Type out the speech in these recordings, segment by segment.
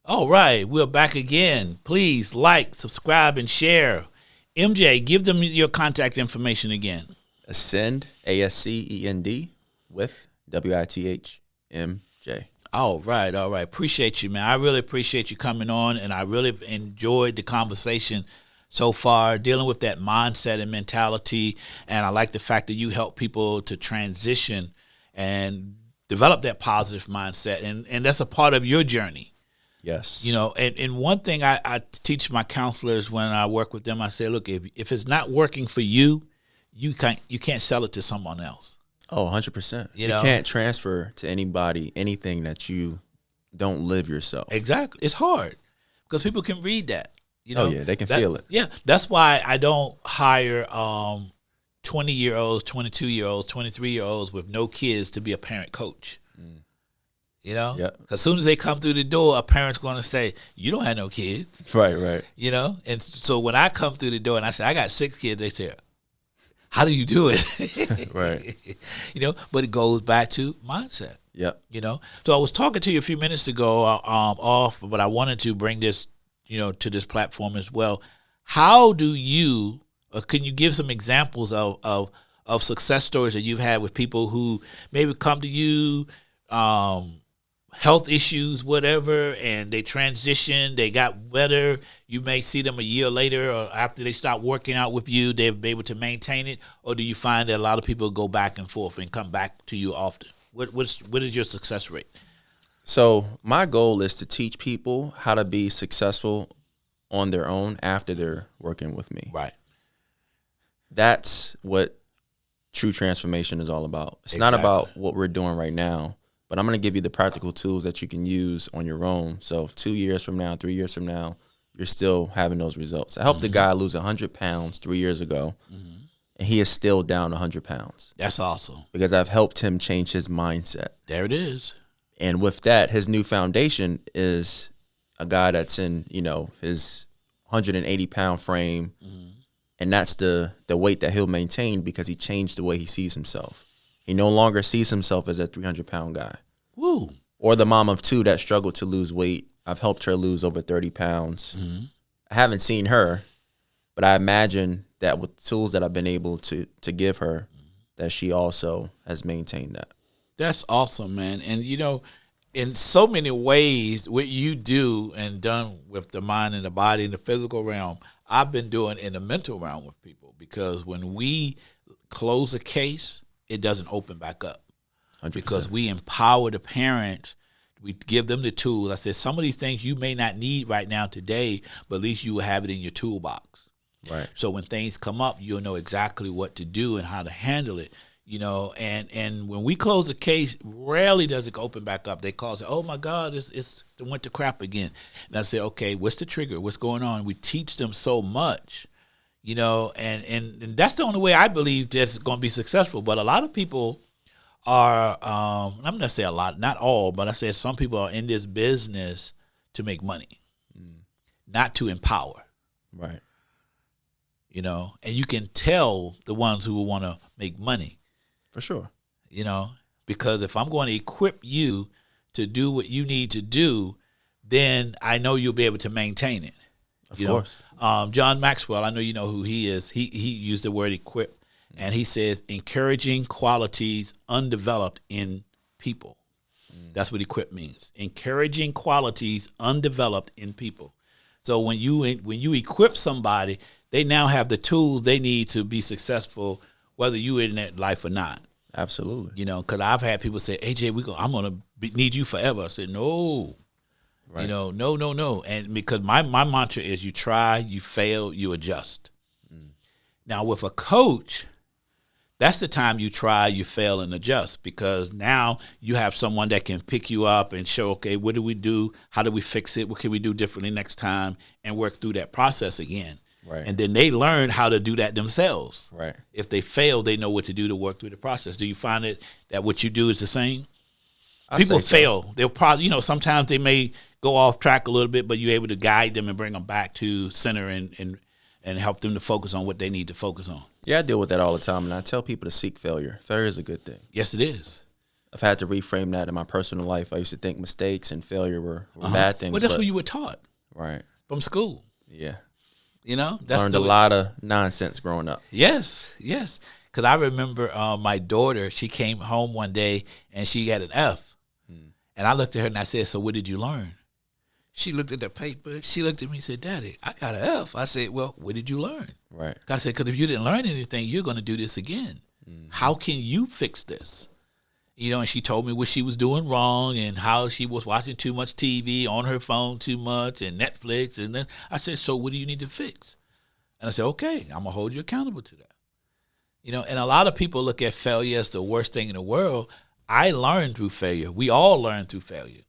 All right, we're back again. Please like, subscribe, and share. MJ, give them your contact information again. Ascend, ASCEND, with WITHMJ. All right. Appreciate you, man. I really appreciate you coming on, and I really enjoyed the conversation so far, dealing with that mindset and mentality. And I like the fact that you help people to transition and develop that positive mindset, and that's a part of your journey. Yes. You know, and one thing I teach my counselors when I work with them, I say, look, if it's not working for you, you can't sell it to someone else. Oh, 100%. You know? Can't transfer to anybody anything that you don't live yourself. Exactly. It's hard because people can read that. You know? Oh, yeah, they can feel it. Yeah, that's why I don't hire 20-year-olds, 22-year-olds, 23-year-olds with no kids to be a parent coach. You know? Yeah. Because as soon as they come through the door, a parent's going to say, you don't have no kids. Right. You know? And so when I come through the door and I say, I got 6 kids, they say, how do you do it? Right. You know? But it goes back to mindset. Yep. You know? So I was talking to you a few minutes ago off, but I wanted to bring this, to this platform as well. How do you, or can you give some examples of success stories that you've had with people who maybe come to you, health issues, whatever, and they transition, they got better. You may see them a year later or after they stop working out with you, they've been able to maintain it? Or do you find that a lot of people go back and forth and come back to you often? What is your success rate? So my goal is to teach people how to be successful on their own after they're working with me. Right. That's what true transformation is all about. It's not about what we're doing right now, but I'm going to give you the practical tools that you can use on your own. So 2 years from now, 3 years from now, you're still having those results. I helped a guy lose 100 pounds 3 years ago, and he is still down 100 pounds. That's awesome. Because I've helped him change his mindset. There it is. And with that, his new foundation is a guy that's in, his 180-pound frame, and that's the weight that he'll maintain because he changed the way he sees himself. He no longer sees himself as a 300-pound guy. Woo. Or the mom of 2 that struggled to lose weight. I've helped her lose over 30 pounds. I haven't seen her, but I imagine that with the tools that I've been able to give her, that she also has maintained that. That's awesome, man. And, in so many ways, what you do and done with the mind and the body and the physical realm, I've been doing in the mental realm with people, because when we close a case, it doesn't open back up 100%. Because we empower the parent. We give them the tools. I said, some of these things you may not need right now today, but at least you will have it in your toolbox. Right. So when things come up, you'll know exactly what to do and how to handle it. And when we close a case, rarely does it open back up. They call and say, oh my God, it went to crap again. And I say, okay, what's the trigger? What's going on? We teach them so much, and that's the only way I believe that's going to be successful. But a lot of people are, I'm going to say a lot, not all, but I say some people are in this business to make money, not to empower. Right. And you can tell the ones who want to make money. For sure. Because if I'm going to equip you to do what you need to do, then I know you'll be able to maintain it. Of course. John Maxwell, I know you know who he is. He used the word equip, and he says encouraging qualities undeveloped in people. That's what equip means. Encouraging qualities undeveloped in people. So when you equip somebody, they now have the tools they need to be successful, whether you're in that life or not. Absolutely. Because I've had people say, AJ, I'm going to need you forever. I said, no. Right. No. And because my mantra is you try, you fail, you adjust. Now with a coach, that's the time you try, you fail, and adjust, because now you have someone that can pick you up and show, okay, what do we do? How do we fix it? What can we do differently next time? And work through that process again. Right. And then they learn how to do that themselves. Right. If they fail, they know what to do to work through the process. Do you find that what you do is the same? People fail. So. They'll probably, sometimes they may go off track a little bit, but you're able to guide them and bring them back to center and help them to focus on what they need to focus on. Yeah, I deal with that all the time, and I tell people to seek failure. Failure is a good thing. Yes, it is. I've had to reframe that in my personal life. I used to think mistakes and failure were bad things. Well, that's what you were taught. Right. From school. Yeah. You know? Learned a lot of nonsense growing up. Yes. Because I remember my daughter, she came home one day and she had an F. And I looked at her and I said, so what did you learn? She looked at the paper. She looked at me and said, Daddy, I got an F. I said, well, what did you learn? Right. I said, because if you didn't learn anything, you're going to do this again. How can you fix this? You know, and she told me what she was doing wrong and how she was watching too much TV, on her phone too much, and Netflix. And then I said, so what do you need to fix? And I said, okay, I'm going to hold you accountable to that. You know, and a lot of people look at failure as the worst thing in the world. I learned through failure. We all learn through failure.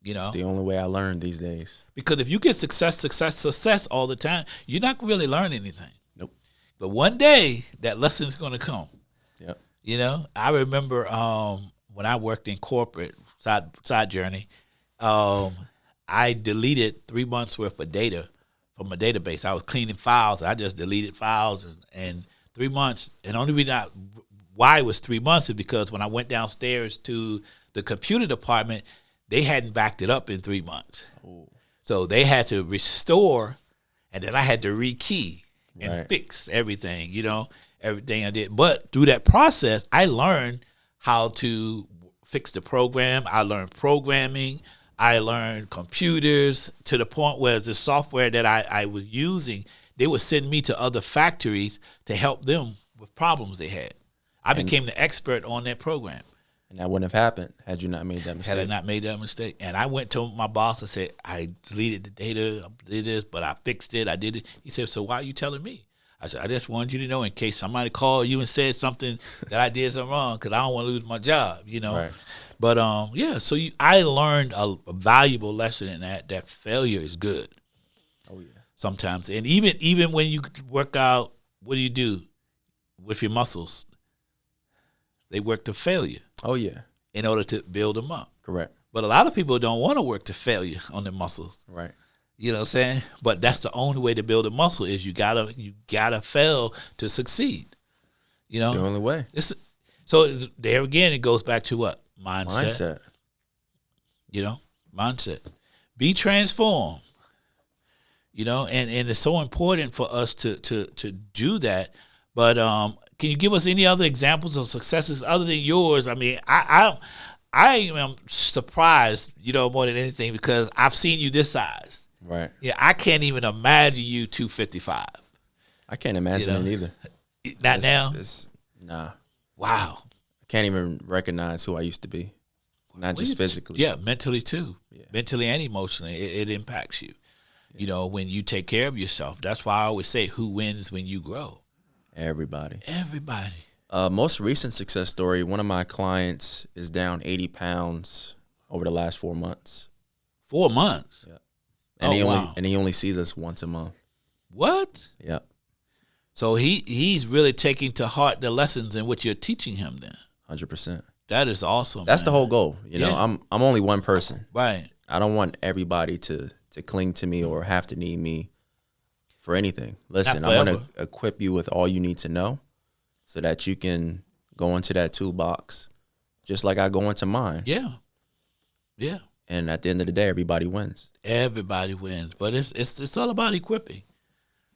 You know, it's the only way I learn these days. Because if you get success all the time, you're not really learning anything. Nope. But one day that lesson is going to come. Yep. You know, I remember when I worked in corporate side journey, I deleted 3 months worth of data from a database. I was cleaning files. And I just deleted files and 3 months. And the only reason why it was 3 months is because when I went downstairs to the computer department, they hadn't backed it up in 3 months. Ooh. So they had to restore, and then I had to rekey and fix everything, you know, everything I did. But through that process, I learned how to fix the program. I learned programming. I learned computers to the point where the software that I was using, they would send me to other factories to help them with problems they had. I became the expert on that program. And that wouldn't have happened had you not made that mistake. Had I not made that mistake. And I went to my boss and said, I deleted the data, I did this, but I fixed it, I did it. He said, so why are you telling me? I said, I just wanted you to know in case somebody called you and said something that I did something wrong because I don't want to lose my job, you know. Right. But, yeah, so I learned a valuable lesson in that failure is good. Oh, yeah. Sometimes. And even when you work out, what do with your muscles? They work to failure. Oh, yeah. In order to build them up. Correct. But a lot of people don't want to work to failure on their muscles. Right. You know what I'm saying? But that's the only way to build a muscle is you gotta fail to succeed. You know? It's the only way. So there again, it goes back to what? Mindset. You know? Mindset. Be transformed. You know, and it's so important for us to do that. But can you give us any other examples of successes other than yours? I mean, I am surprised, you know, more than anything because I've seen you this size. Right. Yeah, I can't even imagine you 255. I can't imagine it either. Not now? Nah. Wow. I can't even recognize who I used to be. Not just physically. Yeah, mentally too. Yeah. Mentally and emotionally, it impacts you. Yeah. You know, when you take care of yourself. That's why I always say who wins when you grow. Everybody. Most recent success story, one of my clients is down 80 pounds over the last 4 months. 4 months? Yeah. And he only sees us once a month. What? Yeah. So he's really taking to heart the lessons in what you're teaching him then. 100%. That is awesome. That's the whole goal. You know, I'm only one person. Right. I don't want everybody to cling to me or have to need me for anything. Listen, I'm going to equip you with all you need to know so that you can go into that toolbox just like I go into mine. Yeah. Yeah. And at the end of the day, everybody wins. Everybody wins. But it's all about equipping.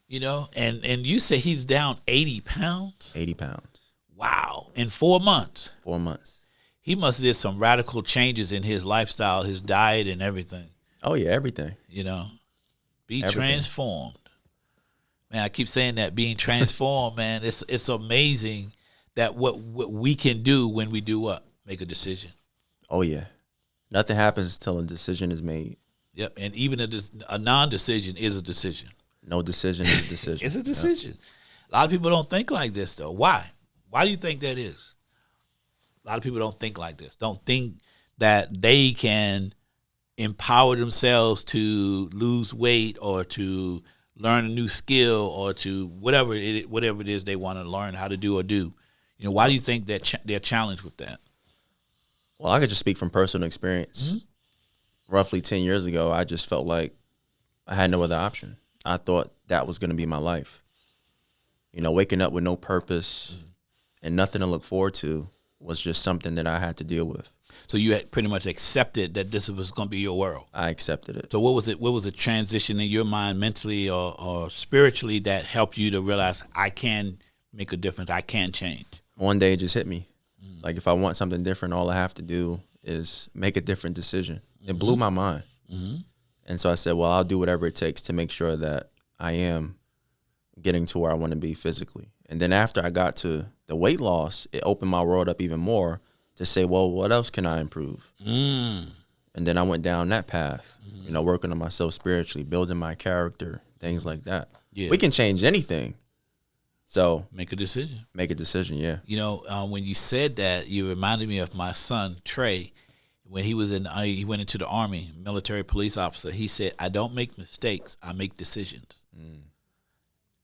You know, and you say he's down 80 pounds? 80 pounds. Wow. In 4 months? 4 months. He must have did some radical changes in his lifestyle, his diet and everything. Oh, yeah, everything. You know, transformed. Man, I keep saying that, being transformed, man. It's amazing that what we can do when we do what? Make a decision. Oh, yeah. Nothing happens until a decision is made. Yep, and even a non-decision is a decision. No decision is a decision. It's a decision. Yep. A lot of people don't think like this, though. Why? Why do you think that is? A lot of people don't think like this. Don't think that they can empower themselves to lose weight or to learn a new skill or to whatever it is they want to learn how to do or do. You know, why do you think that they're challenged with that? Well, I could just speak from personal experience. Mm-hmm. Roughly 10 years ago, I just felt like I had no other option. I thought that was going to be my life. You know, waking up with no purpose and nothing to look forward to was just something that I had to deal with. So you had pretty much accepted that this was going to be your world. I accepted it. So what was it? What was a transition in your mind, mentally or spiritually, that helped you to realize I can make a difference? I can change. One day it just hit me. Like, if I want something different, all I have to do is make a different decision. It blew my mind. And so I said, well, I'll do whatever it takes to make sure that I am getting to where I want to be physically. And then after I got to the weight loss, it opened my world up even more to say, well, what else can I improve? And then I went down that path, you know, working on myself spiritually, building my character, things like that. Yeah. We can change anything. So make a decision. Make a decision, yeah. You know, when you said that, you reminded me of my son, Trey. When he was he went into the Army, military police officer. He said, I don't make mistakes, I make decisions.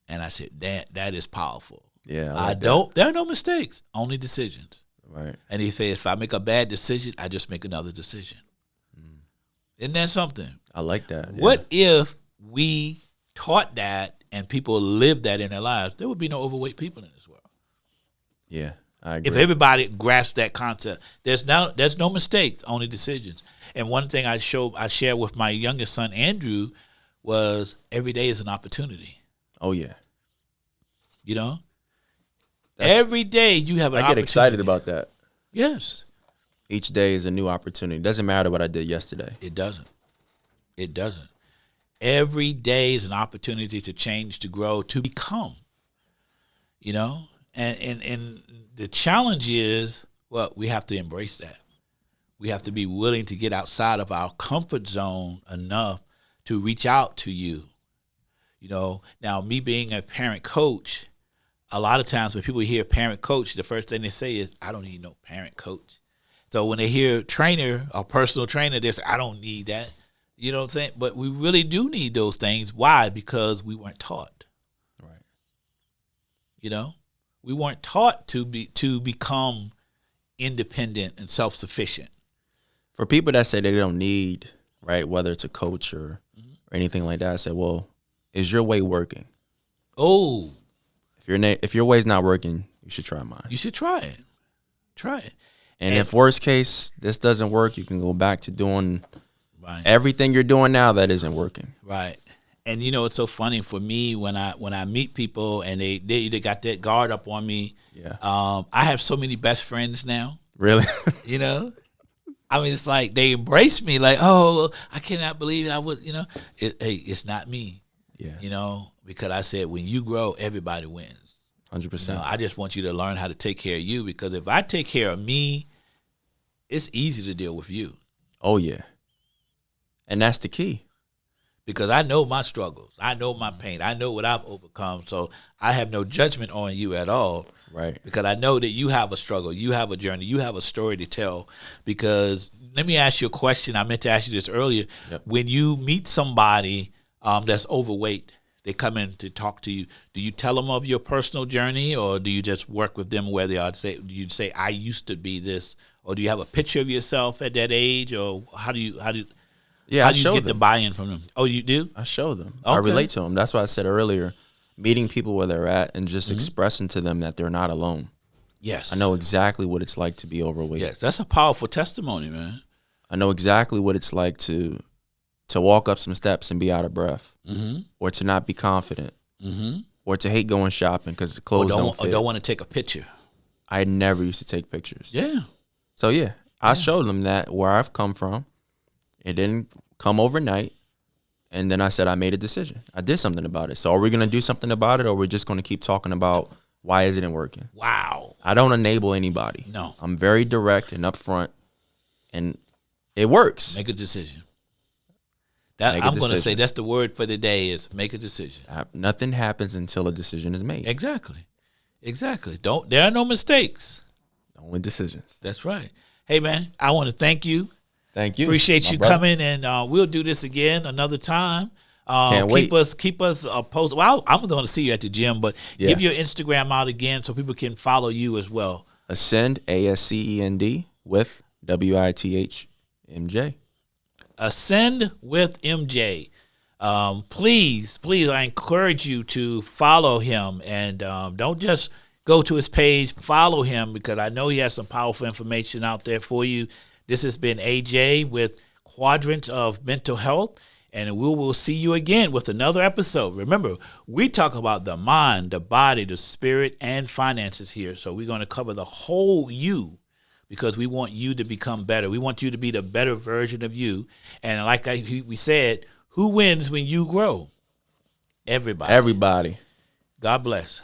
And I said, that is powerful. Yeah, I don't. There are no mistakes, only decisions. Right. And he says, if I make a bad decision, I just make another decision. Isn't that something? I like that. Yeah. What if we taught that and people lived that in their lives? There would be no overweight people in this world. Yeah, I agree. If everybody grasped that concept, there's no mistakes, only decisions. And one thing I shared with my youngest son, Andrew, was every day is an opportunity. Oh, yeah. You know? Every day you have an opportunity. I get excited about that. Yes. Each day is a new opportunity. It doesn't matter what I did yesterday. It doesn't. It doesn't. Every day is an opportunity to change, to grow, to become. You know? And the challenge is, well, we have to embrace that. We have to be willing to get outside of our comfort zone enough to reach out to you. You know, now me being a parent coach, a lot of times when people hear parent coach, the first thing they say is, I don't need no parent coach. So when they hear trainer or personal trainer, they say, I don't need that. You know what I'm saying? But we really do need those things. Why? Because we weren't taught. Right. You know, we weren't taught to become independent and self-sufficient. For people that say they don't need, right, whether it's a coach or anything like that, I say, well, is your way working? Oh. If your way's not working, you should try mine. You should try it. Try it. And if worst case, this doesn't work, you can go back to doing everything you're doing now that isn't working. Right. And you know, it's so funny for me when I meet people and they got that guard up on me. Yeah. I have so many best friends now. Really? You know? I mean, it's like they embrace me like, oh, I cannot believe it. I would, you know. Hey, it's not me. Yeah. You know, because I said when you grow, everybody wins. 100%. You know, I just want you to learn how to take care of you, because if I take care of me, it's easy to deal with you. Oh, yeah. And that's the key. Because I know my struggles. I know my pain. I know what I've overcome. So I have no judgment on you at all. Right. Because I know that you have a struggle. You have a journey. You have a story to tell. Because let me ask you a question. I meant to ask you this earlier. Yep. When you meet somebody that's overweight, they come in to talk to you, do you tell them of your personal journey, or do you just work with them where they are? Do you say, I used to be this? Or do you have a picture of yourself at that age? Or how do you get the buy-in from them? Oh, you do? I show them. Okay. I relate to them. That's why I said earlier, meeting people where they're at and just expressing to them that they're not alone. Yes. I know exactly what it's like to be overweight. Yes, that's a powerful testimony, man. I know exactly what it's like to walk up some steps and be out of breath, or to not be confident, or to hate going shopping because the clothes don't fit. Or don't want to take a picture. I never used to take pictures. Yeah. So, yeah, I showed them that where I've come from. It didn't come overnight. And then I said I made a decision. I did something about it. So are we going to do something about it, or we're just going to keep talking about why isn't it working? Wow. I don't enable anybody. No. I'm very direct and upfront, and it works. Make a decision. I'm going to say that's the word for the day is make a decision. Nothing happens until a decision is made. Exactly. There are no mistakes. Only decisions. That's right. Hey, man, I want to thank you. Thank you. Appreciate you coming, and we'll do this again another time. Can't wait. Keep us posted. Well, I'm going to see you at the gym, but give your Instagram out again so people can follow you as well. Ascend, ASCEND, with WITHMJ. Ascend with MJ. Please, I encourage you to follow him, and don't just go to his page, follow him, because I know he has some powerful information out there for you. This has been AJ with Quadrants of Mental Health, and we will see you again with another episode. Remember, we talk about the mind, the body, the spirit, and finances here. So we're going to cover the whole you, because we want you to become better. We want you to be the better version of you. And like we said, who wins when you grow? Everybody. Everybody. God bless.